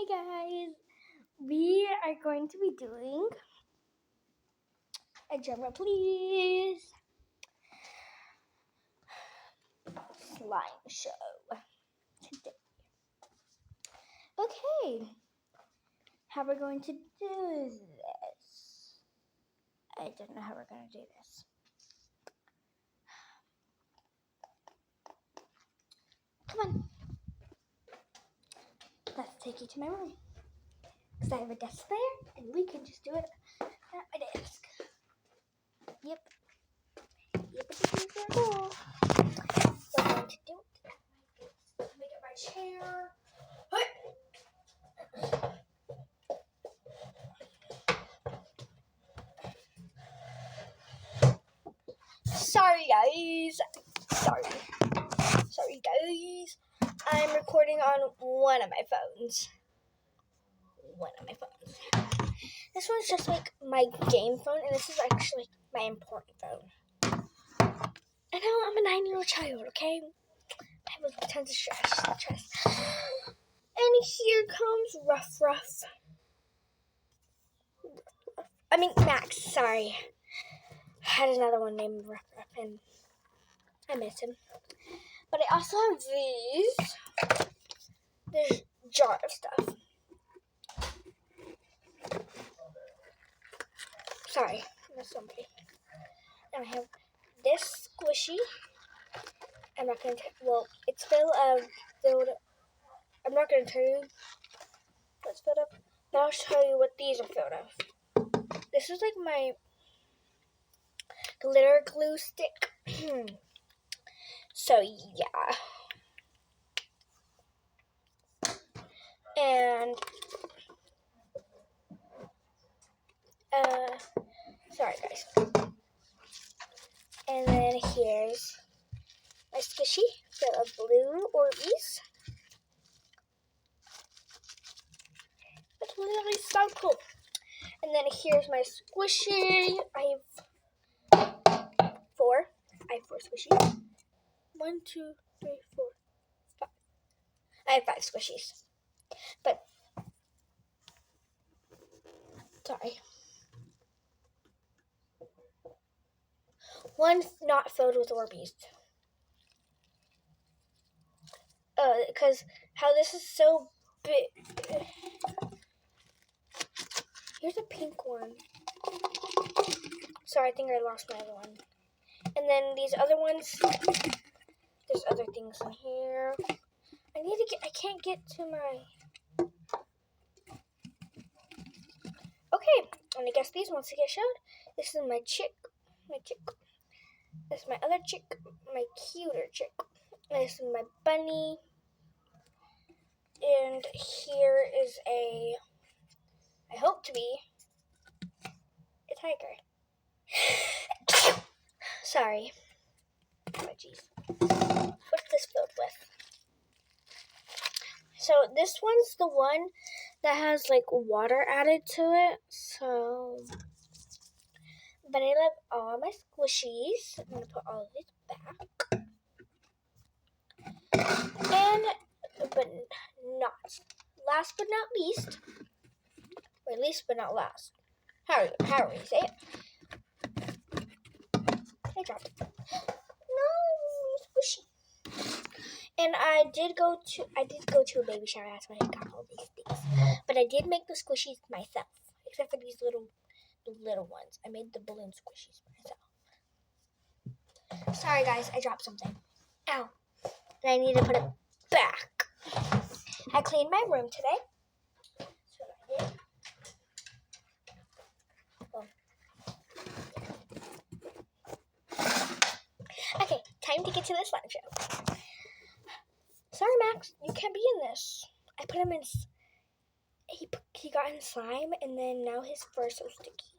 Hi guys, we are going to be doing a drummer please slime show today. Okay, how we're going to do this? I don't know how we're going to do this. Come on, let's take you to my room because I have a desk there and we can just do it at my desk. Yep, it's cool. We're going to do it at my desk. Let me get my chair. Sorry guys. Sorry guys. I'm recording on one of my phones. This one's just like my game phone, and this is actually my important phone. I know I'm a 9-year-old child, okay? I have tons of stress. And here comes Ruff. I mean Max, sorry. I had another one named Ruff, and I miss him. But I also have these. This jar of stuff. Sorry, that's somebody. And I have this squishy. I'm not going to, it's filled. I'm not going to tell you what's filled up, but I'll show you what these are filled of. This is like my glitter glue stick. So, yeah. And, sorry guys. And then here's my squishy filled of blue Orbeez. It's really so cool. And then here's my squishy. I have 4. I have 4 squishies. 1, 2, 3, 4, 5. I have 5 squishies. But, sorry. One's not filled with Orbeez. Because how this is so big. Here's a pink one. Sorry, I think I lost my other one. And then these other ones, there's other things in here. I can't get to my... Okay, and I guess these ones to get showed. This is my chick. This is my other chick, my cuter chick. This is my bunny. And here is I hope to be, a tiger. Sorry. Oh, jeez. What's this filled with? So this one's the one that has like water added to it. So, but I love all my squishies. I'm going to put all of these back. And, last but not least, or least but not last. How are we say it? I dropped it. No, squishy. And I did go to a baby shower. That's why I got all these things. But I did make the squishies myself, except for these little ones. I made the balloon squishies myself. Sorry guys, I dropped something. Ow. And I need to put it back. I cleaned my room today. That's what I did. Okay, time to get to the slime show. Sorry, Max, you can't be in this. I put him in. He got in slime, and then now his fur is so sticky.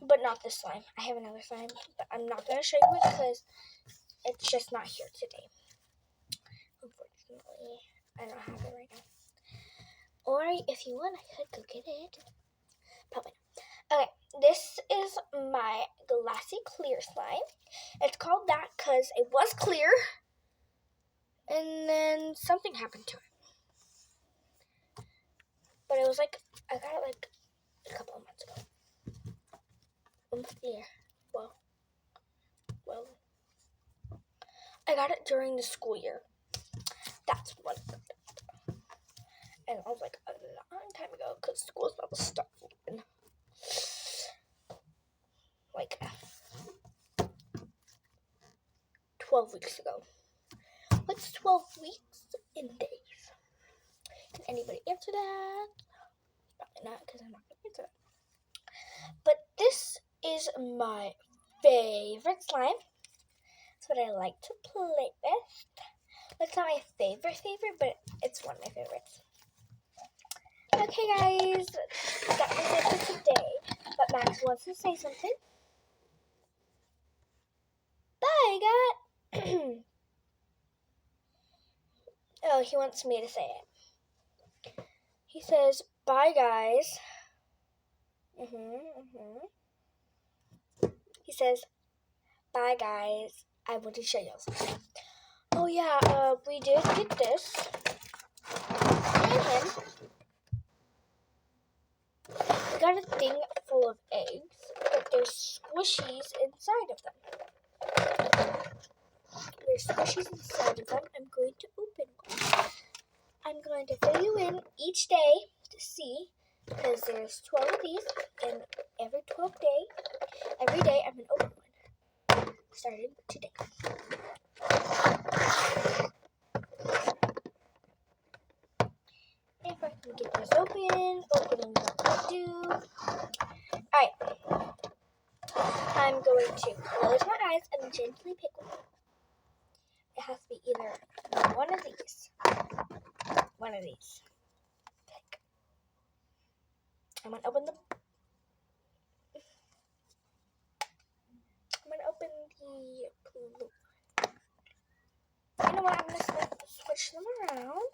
But not this slime. I have another slime, but I'm not going to show you it because it's just not here today. Unfortunately, I don't have it right now. Or if you want, I could go get it. Probably not. Okay, this is my glassy clear slime. It's called that because it was clear, and then something happened to it. But it was like, I got it like a couple of months ago. Almost a year. Well, I got it during the school year. That's what. And I was like a long time ago because school's about to start open. Like 12 weeks ago. What's 12 weeks in days? Can anybody answer that? Probably not, because I'm not going to answer that. But this is my favorite slime. It's what I like to play with. It's not my favorite, but it's one of my favorites. Okay, guys, that was it for today. But Max wants to say something. Bye, guys. Oh, he wants me to say it. He says, bye, guys. He says, bye, guys. I want to show you something. Oh, yeah, we did get this. And we got a thing full of eggs, but there's squishies inside of them. There's squishies inside of them. I'm going to open one. I'm going to fill you in each day to see, because there's 12 of these, and every day I'm going to open one, starting today. If I can get this opening what I do. Alright. I'm going to close my eyes and gently pick one. It has to be either one of these. Pick. I'm going to open the blue. You know what? I'm going to switch them around.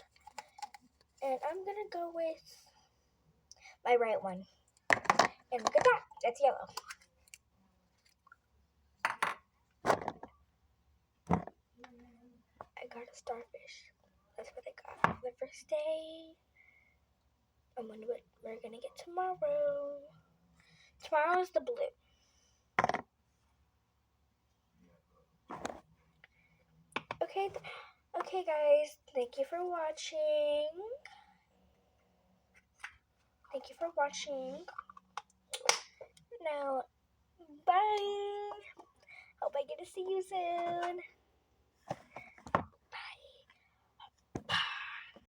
And I'm going to go with my right one. And look at that. That's yellow. I got a starfish. That's what I got for the first day. I wonder what we're going to get tomorrow. Tomorrow is the blue. Okay, guys. Thank you for watching. Now, bye. Hope I get to see you soon.